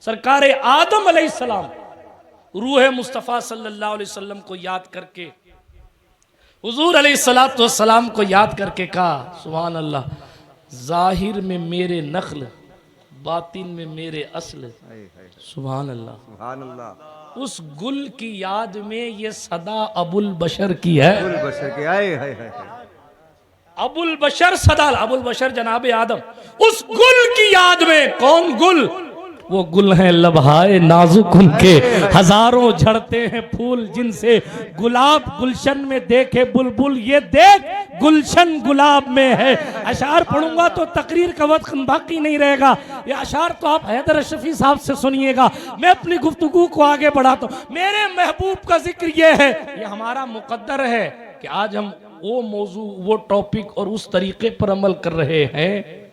सरकार आदम अलैहिस्सलाम रूह मुस्तफ़ा सल्लल्लाहु अलैहि वसल्लम को याद करके, हुजूर अलैहिस्सलातु वस्सलाम को याद करके कहा, सुभान अल्लाह, जाहिर में मेरे नख्ल, बातिन में मेरे अस्ल, सुभान अल्लाह, सुभान अल्लाह। उस गुल की याद में ये सदा अबुल बशर की है। अबुल बशर के आए हाय हाय हाय। अबुल बशर सदा, अबुल बशर जनाब आदम, उस गुल की याद में। कौन गुल? वो गुल हैं लबहाए नाजुक उनके, हजारों झड़ते हैं फूल जिनसे, गुलाब गुलशन में देखे बुलबुल, ये देख गुलशन गुलाब में है। अशार पढ़ूंगा तो तकरीर का वक्त बाकी नहीं रहेगा। ये अशार तो आप हैदर अशरफी साहब से सुनिएगा। मैं अपनी गुफ्तगू को आगे बढ़ाता हूँ। मेरे महबूब का जिक्र ये है, ये हमारा मुकद्दर है कि आज हम वो मौजू, वो टॉपिक और उस तरीके पर अमल कर रहे हैं,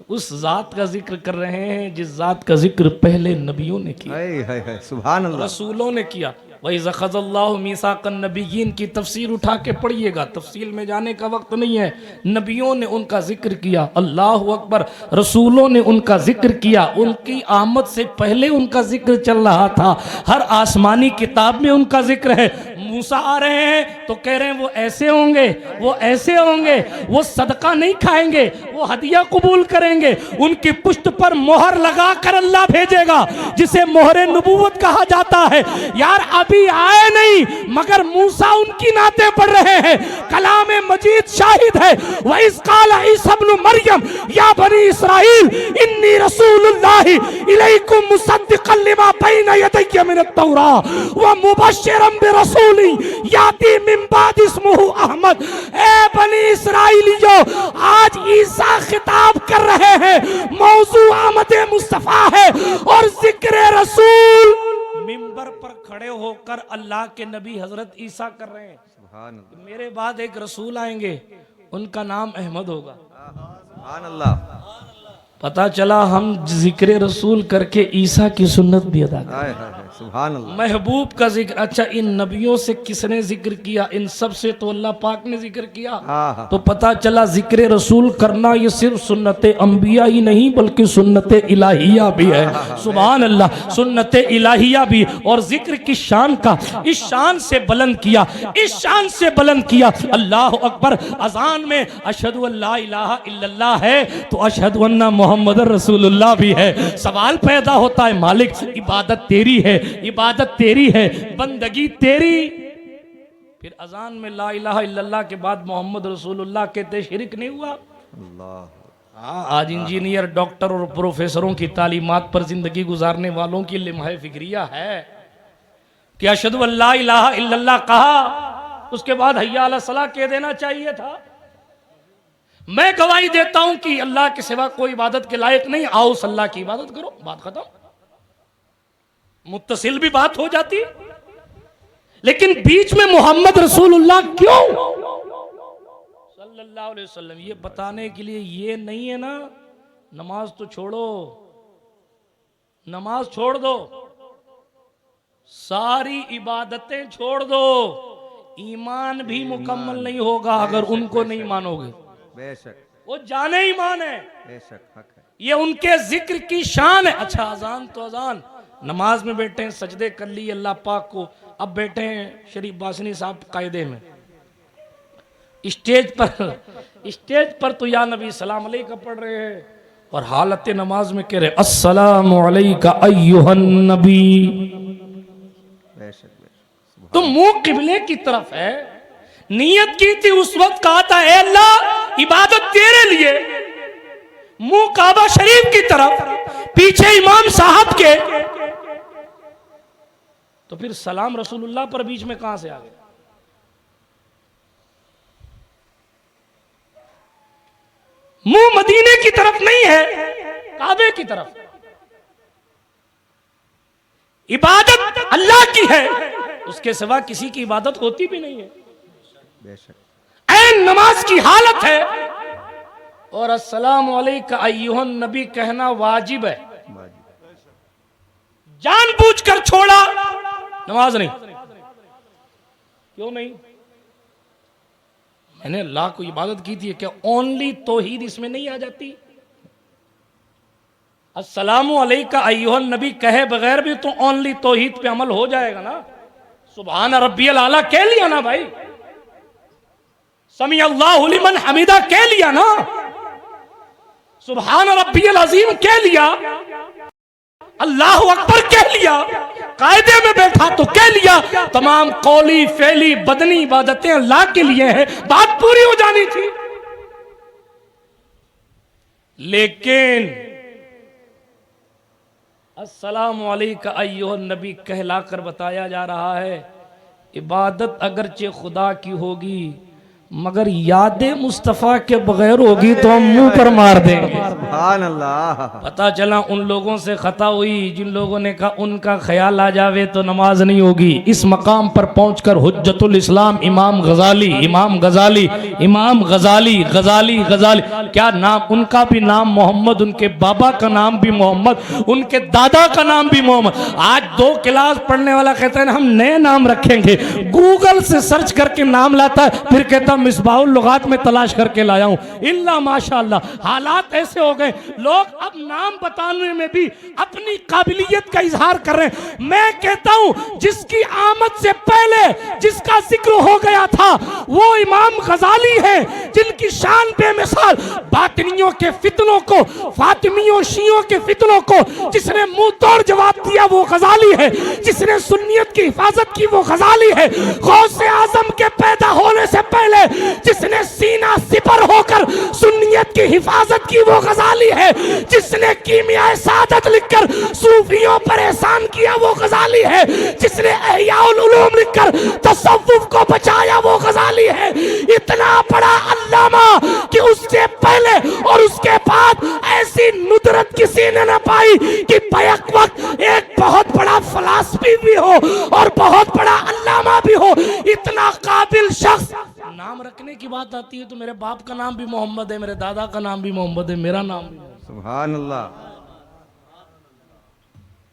उस जात का जिक्र कर रहे हैं जिस जात का जिक्र पहले नबियों ने किया, हाय हाय हाय। सुभान अल्लाह। रसूलों ने किया। वही ज़ख़ज़ल्लाहु मीसाक़न नबिय्यीन की तफसीर उठा के पढ़िएगा, तफसील में जाने का वक्त नहीं है। नबियों ने उनका जिक्र किया, अल्लाहु अकबर, रसूलों ने उनका जिक्र किया, उनकी आमद से पहले उनका जिक्र चल रहा था। हर आसमानी किताब में उनका जिक्र है। मूसा आ रहे हैं तो कह रहे हैं वो ऐसे होंगे, वो ऐसे होंगे, वो सदका नहीं खाएंगे, वो हदिया कबूल करेंगे, उनकी पुश्त पर मोहर लगा कर अल्लाह भेजेगा, जिसे मोहरे नबूवत कहा जाता है। यार अभी आए नहीं मगर मूसा उनकी नाते पढ़ रहे हैं। कलाम मजीद शाहिद है, व इस काला ईसा इब्न मरियम या बनी इस्राइल इन्नी रसूलुल्लाहि इलैकुम मुसद्दिक़न लिमा बैना यदैया मिनत तौरा व मुबश्शिरन बिरसूल याती मिन बाद इस्मुहु अहमद। ए बनी इस्राइलियो, आज ईसा खिताब कर रहे हैं, मौजू आमद मुस्तफा है और जिक्र रसूल। मिंबर पर खड़े होकर अल्लाह के नबी हजरत ईसा कर रहे हैं। सुभान अल्लाह। मेरे बाद एक रसूल आएंगे, उनका नाम अहमद होगा। सुभान अल्लाह। पता चला हम जिक्र रसूल करके ईसा की सुन्नत भी अदा कर। हाय हाय हाय। सुभान अल्लाह। महबूब का जिक्र। अच्छा, इन नबियों से किसने जिक्र किया? इन सब से तो अल्लाह पाक ने जिक्र किया। हाँ। तो पता चला जिक्र रसूल करना ये सिर्फ सुन्नत अंबिया ही नहीं बल्कि सुन्नत इलाहिया भी है। सुभान अल्लाह, सुन्नत इलाहिया भी। और जिक्र की शान का इस शान से बुलंद किया, इस शान से बुलंद किया। अल्लाह अकबर। अजान में अशहदु अल्ला इलाहा इल्लल्लाह है तो अशहदु अन्ना मोहम्मद रसूलुल्लाह भी है। सवाल पैदा होता है, मालिक इबादत तेरी है, इबादत तेरी है, बंदगी तेरी। फिर अजान में ला इलाहा इल्लल्लाह के बाद मोहम्मद रसूलुल्लाह कहते शिरक नहीं हुआ? अल्लाह। हाँ, आज इंजीनियर, डॉक्टर और प्रोफेसरों की तालीमात पर जिंदगी गुजारने वालों की लिम्हा फिक्रिया है कि अशहदु अल्ला इलाहा इल्लल्लाह कहा, उसके बाद हय्या अला सलाह कह देना चाहिए था। मैं गवाही देता हूं कि अल्लाह के सिवा कोई इबादत के लायक नहीं, आओ उस अल्लाह की इबादत करो, बात खत्म। मुत्तसिल भी बात हो जाती। लेकिन बीच में मोहम्मद रसूलुल्लाह क्यों सल्लल्लाहु अलैहि वसल्लम, ये बताने के लिए। ये नहीं है ना, नमाज तो छोड़ो, नमाज छोड़ दो, सारी इबादतें छोड़ दो, ईमान भी मुकम्मल नहीं होगा अगर उनको नहीं मानोगे। बेशक। वो जाने ईमान है, बेशक हक है। ये उनके जिक्र की शान है। अच्छा, अजान तो अजान, नमाज में बैठे हैं, सजदे कर लिए अल्लाह पाक को, अब बैठे हैं शरीफ बासनी साहब कायदे में स्टेज पर तो या नबी सलाम अलैका पढ़ रहे हैं और हालत नमाज में कह रहे अस्सलामु अलैका अय्युहन नबी। बेशक बेशक। तो मुंह किबले की तरफ है। नियत की थी उस वक्त, कहा था ए अल्लाह इबादत तेरे लिए, मुंह काबा शरीफ की तरफ, पीछे इमाम साहब के। तो फिर सलाम रसूलुल्लाह पर बीच में कहां से आ गया? मुंह मदीने की तरफ नहीं है, काबे की तरफ। इबादत अल्लाह की है, उसके सिवा किसी की इबादत होती भी नहीं है। बेशक। ऐन नमाज की हालत है और अस्सलामु अलैका अय्युहन नबी कहना वाजिब है। जानबूझकर छोड़ा, नमाज नहीं। क्यों नहीं? मैंने अल्लाह को इबादत की थी, क्या ओनली तौहीद इसमें नहीं आ जाती? अस्सलामु अलैका अय्युहन नबी कहे बगैर भी तो ओनली तौहीद पे अमल हो जाएगा ना। सुभान रब्बियल आला कह लिया ना भाई, समी अल्लाहु लिमन हमीदा कह लिया ना, सुभान रब्बियल अजीम कह लिया, अल्लाह अकबर कह लिया, कायदे में बैठा तो कह लिया। तमाम कौली फेली बदनी इबादतें अल्लाह के लिए हैं, बात पूरी हो जानी थी। लेकिन अस्सलामु अलैका अय्युहन नबी कहलाकर बताया जा रहा है, इबादत अगरचे खुदा की होगी मगर याद मुस्तफ़ा के बगैर होगी तो हम मुंह पर मार देंगे। सुभान अल्लाह। पता चला उन लोगों से खता हुई जिन लोगों ने कहा उनका ख्याल आ जावे तो नमाज नहीं होगी। इस मकाम पर पहुंचकर हुज्जतुल इस्लाम इमाम गजाली क्या नाम, उनका भी नाम मोहम्मद, उनके बाबा का नाम भी मोहम्मद, उनके दादा का नाम भी मोहम्मद। आज 2 क्लास पढ़ने वाला कहता है हम नए नाम रखेंगे, गूगल से सर्च करके नाम लाता है, फिर कहता मिसबाहुल लुगात में तलाश करके लाया हूं। इल्ला माशाअल्लाह हालात ऐसे हो गए, लोग अब नाम बताने में भी अपनी काबिलियत का इजहार कर रहे हैं। मैं कहता हूं जिसकी आमद से पहले जिसका जिक्र हो गया था वो इमाम गजाली है, जिनकी शान बेमिसाल, बातिनियों के फितनों को, फातिमियों शियों के फितनों को जिसने मुंह तोड़ जवाब दिया वो गजाली है, जिसने सुन्नियत की हिफाजत की वो गजाली है, गौसे आजम के पैदा होने से पहले जिसने सीना सिपर होकर सुन्नियत की हिफाजत की वो गजाली है, जिसने कीमिया सादत लिखकर सूफियों पर एहसान किया वो गजाली है, जिसने एहयाउल उलूम लिखकर तसव्वुफ को बचाया वो गजाली है। इतना बड़ा अल्लामा कि उससे पहले और उसके बाद ऐसी नुदरत किसी ने न पाई कि बैक वक्त एक बहुत बड़ा फलासफी भी हो और बहुत बड़ा अल्लामा भी हो। इतना काबिल शख्स, नाम रखने की बात आती है तो मेरे बाप का नाम भी मोहम्मद है, मेरे दादा का नाम भी मोहम्मद है, मेरा नाम भी मोहम्मद। सुभान अल्लाह।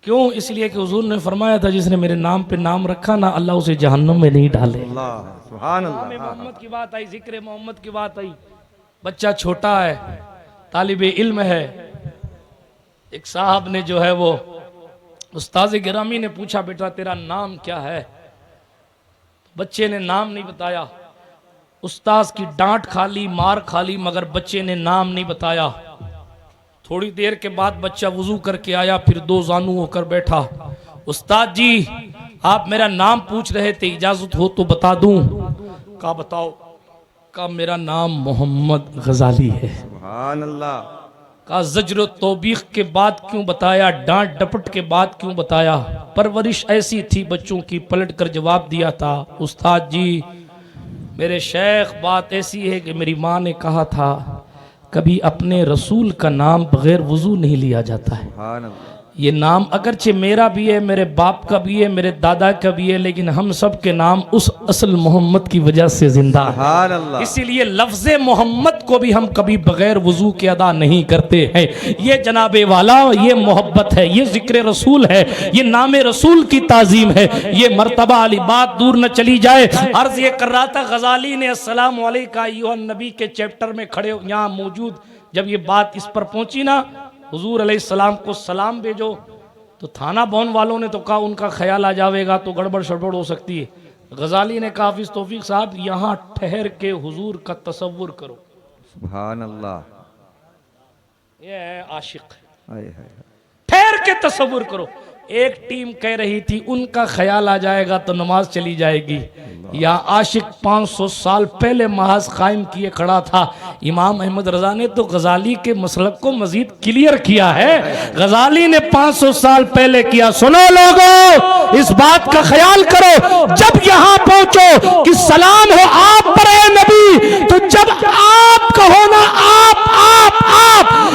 क्यों? इसलिए कि हुजूर ने फरमाया था जिसने मेरे नाम पे नाम रखा ना अल्लाह उसे जहन्नम में नहीं डाले। सुभान अल्लाह। मोहम्मद की बात आई, जिक्र मोहम्मद की बात आई। बच्चा छोटा है, तालिबे इल्म है। एक साहब ने जो है वो उस्ताद गिरामी ने पूछा बेटा तेरा नाम क्या है? बच्चे ने नाम नहीं बताया। उस्ताद की डांट खा ली, मार खा ली, मगर बच्चे ने नाम नहीं बताया। थोड़ी देर के बाद बच्चा वुजू करके आया, फिर 2 जानू होकर बैठा। उस्ताद जी आप मेरा नाम पूछ रहे थे, इजाजत हो तो बता दूं? कहा बताओ। कहा मेरा नाम मोहम्मद गजाली है। सुभान अल्लाह। कहा ज़ज्र तौबीख के बाद क्यों बताया, डांट डपट के बाद क्यों बताया? परवरिश ऐसी थी बच्चों की, पलट कर जवाब दिया था उस्ताद जी मेरे शेख बात ऐसी है कि मेरी माँ ने कहा था कभी अपने रसूल का नाम बगैर वुजू नहीं लिया जाता है। सुभान अल्लाह। ये नाम अगरचे मेरा भी है, मेरे बाप का भी है, मेरे दादा का भी है, लेकिन हम सब के नाम उस असल मोहम्मद की वजह से जिंदा है। इसीलिए लफ्ज़े मोहम्मद को भी हम कभी बगैर वुजू के अदा नहीं करते हैं। ये जनाबे वाला, ये मोहब्बत है, ये जिक्र रसूल है, ये नाम रसूल की ताजीम है, ये मर्तबा वाली बात दूर न चली जाए। अर्ज ये कर रहा था गजाली ने अस्सलामु अलैका अय्युहन नबी के चैप्टर में खड़े यहाँ मौजूद, जब ये बात इस पर पहुंची ना हुजूर अलैहिस्सलाम को सलाम भेजो, तो थाना बौन वालों ने तो कहा उनका ख्याल आ जाएगा तो गड़बड़ शड़बड़ हो सकती है। गजाली ने कहा हाफिज तौफीक साहब यहाँ ठहर के हुजूर का तसव्वुर करो। सुभान अल्लाह। ये है आशिक, हाय हाय। ठहर के तसव्वुर करो। एक टीम कह रही थी उनका ख्याल आ जाएगा तो नमाज चली जाएगी। या आशिक 500 साल पहले महाज कायम किए खड़ा था। इमाम अहमद रजा ने तो गजाली के मसलक को मजीद क्लियर किया है। गजाली ने 500 साल पहले किया। सुनो लोगों, इस बात का ख्याल करो, जब यहाँ पहुंचो कि सलाम हो आप पर ए नबी, तो जब आप कहो ना आप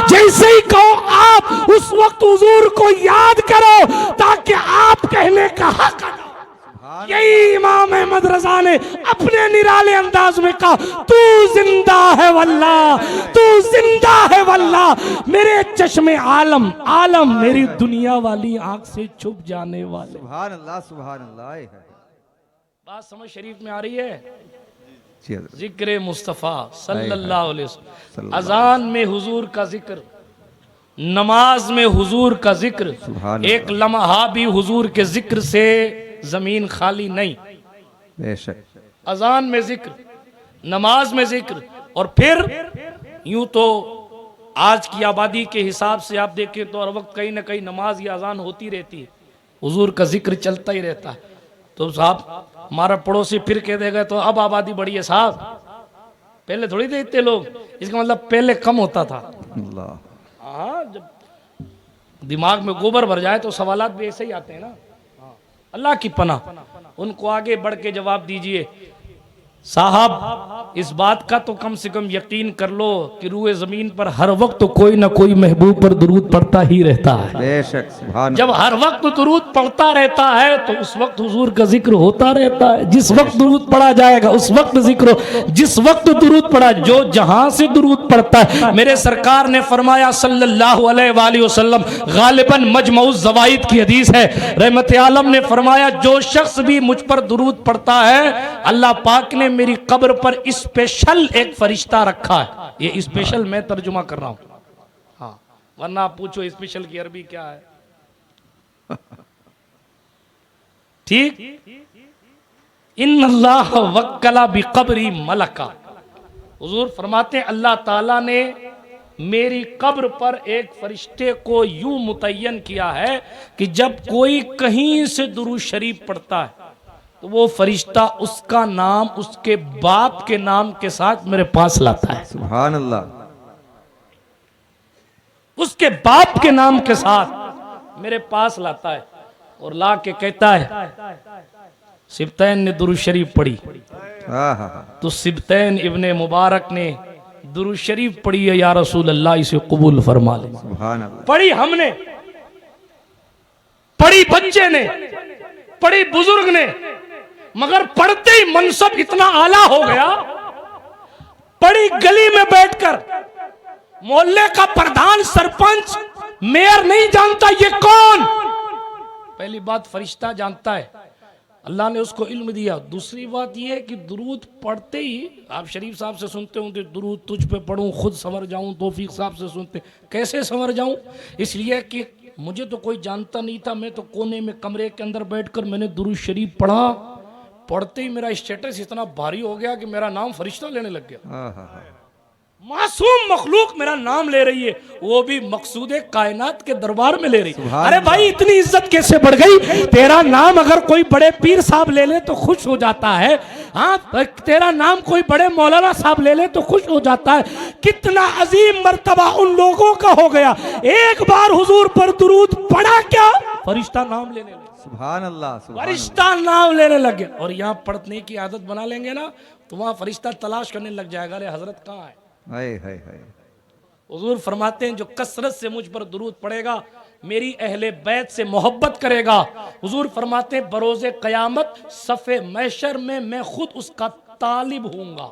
जैसे ही कहो आप, उस वक्त हुजूर को याद करो ताकि आप कहने का हक अदा। यही इमाम अहमद रजा ने अपने निराले अंदाज में कहा, तू जिंदा है वल्लाह, तू जिंदा है वल्लाह, मेरे चश्मे आलम आलम, मेरी दुनिया वाली आंख से छुप जाने वाले। सुभान अल्लाह। सुभान अल्लाह। बात समझ शरीफ में आ रही है? जिक्र मुस्तफ़ा सल्लल्लाहु अलैहि वसल्लम, अजान में हुजूर का जिक्र, नमाज में हुजूर का जिक्र, सुभान एक लम्हा भी हुजूर के जिक्र से जमीन खाली नहीं। बेशक। अजान में जिक्र, नमाज में जिक्र, और फिर यूं तो आज की आबादी के हिसाब से आप देखें तो हर वक्त कहीं ना कहीं नमाज या अजान होती रहती है, हुजूर का जिक्र चलता ही रहता है। तो साहब हमारा पड़ोसी फिर कह देगा तो अब आबादी बढ़ी है साहब, पहले थोड़ी थे इतने लोग, इसका मतलब पहले कम होता था। अल्लाह। हाँ, जब दिमाग में गोबर भर जाए तो सवालात भी ऐसे ही आते हैं ना। हाँ, अल्लाह की पनाह, उनको आगे बढ़ के जवाब दीजिए। साहब इस बात का तो कम से कम यकीन कर लो कि रूए जमीन पर हर वक्त तो कोई ना कोई महबूब पर दुरूद पड़ता ही रहता है। बेशक। सुभान। जब हर वक्त दुरूद पड़ता रहता है तो उस वक्त हुजूर का जिक्र होता रहता है। जिस वक्त दुरूद पढ़ा जाएगा उस वक्त जिक्र हो, जिस वक्त दुरूद पढ़ा, जो जहां से दुरूद पढ़ता है। मेरे सरकार ने फरमाया सल्लल्लाहु अलैहि वसल्लम, गालिबन मजमउज़ ज़वाइद की हदीस है, रहमत आलम ने फरमाया जो शख्स भी मुझ पर दुरूद पढ़ता है, अल्लाह पाक ने मेरी कब्र पर स्पेशल एक फरिश्ता रखा है। ये स्पेशल मैं तर्जुमा कर रहा हूं, हाँ, वरना आप पूछो स्पेशल की अरबी क्या है। ठीक, इन्नल्लाह वक्कला बिकब्री मलका, हुजूर फरमाते हैं अल्लाह ताला ने मेरी कब्र पर एक फरिश्ते को यूं मुतय्यन किया है कि जब कोई कहीं से दुरूद शरीफ पढ़ता है तो वो फरिश्ता उसका नाम उसके बाप के नाम के साथ मेरे पास लाता है। सुभान अल्लाह। उसके बाप के नाम के साथ मेरे पास लाता है और ला के कहता है सिब्तैन ने दुरूद शरीफ पढ़ी, तो सिब्तैन इब्ने मुबारक ने दुरूद शरीफ पढ़ी है, या रसूल अल्लाह इसे कबूल फरमा ले। सुभान अल्लाह। पढ़ी हमने, पढ़ी बच्चे ने, पढ़ी बुजुर्ग ने, मगर पढ़ते ही मनसब इतना आला हो गया, पढ़ी गली में बैठकर मोहल्ले का प्रधान, सरपंच, मेयर नहीं जानता ये कौन। पहली बात फरिश्ता जानता है, अल्लाह ने उसको इल्म दिया। दूसरी बात यह है कि दुरूद पढ़ते ही, आप शरीफ साहब से सुनते होंगे दुरूद तुझ पे पढ़ूं खुद संवर जाऊं, तौफीक साहब से सुनते कैसे संवर जाऊं, इसलिए कि मुझे तो कोई जानता नहीं था, मैं तो कोने में कमरे के अंदर बैठकर मैंने दुरूद शरीफ पढ़ा, पढ़ते ही मेरा स्टेटस इतना भारी हो गया कि मेरा नाम फरिश्ता लेने लग गया। मासूम मखलूक मेरा नाम ले रही है, वो भी मकसूदे कायनात के दरबार में ले रही है। अरे भाई इतनी इज्जत कैसे बढ़ गई। तेरा नाम अगर कोई बड़े पीर साहब ले ले तो खुश हो जाता है, हाँ, तेरा नाम कोई बड़े मौलाना साहब ले ले तो खुश हो जाता है। कितना अजीम मर्तबा उन लोगों का हो गया, एक बार हुजूर पर दुरूद पढ़ा क्या फरिश्ता नाम लेने लगे। सुभान अल्लाह। फरिश्ता नाम लेने लग गया। और यहाँ पढ़ने की आदत बना लेंगे ना तो वहां फरिश्ता तलाश करने लग जाएगा, अरे हजरत कहाँ है। हुजूर फरमाते हैं जो कसरत से मुझ पर दुरूद पड़ेगा, मेरी अहले बैत से मोहब्बत करेगा, हुजूर फरमाते हैं बरोज़े क़यामत सफ़े महशर में मैं खुद उसका तालिब हूँगा।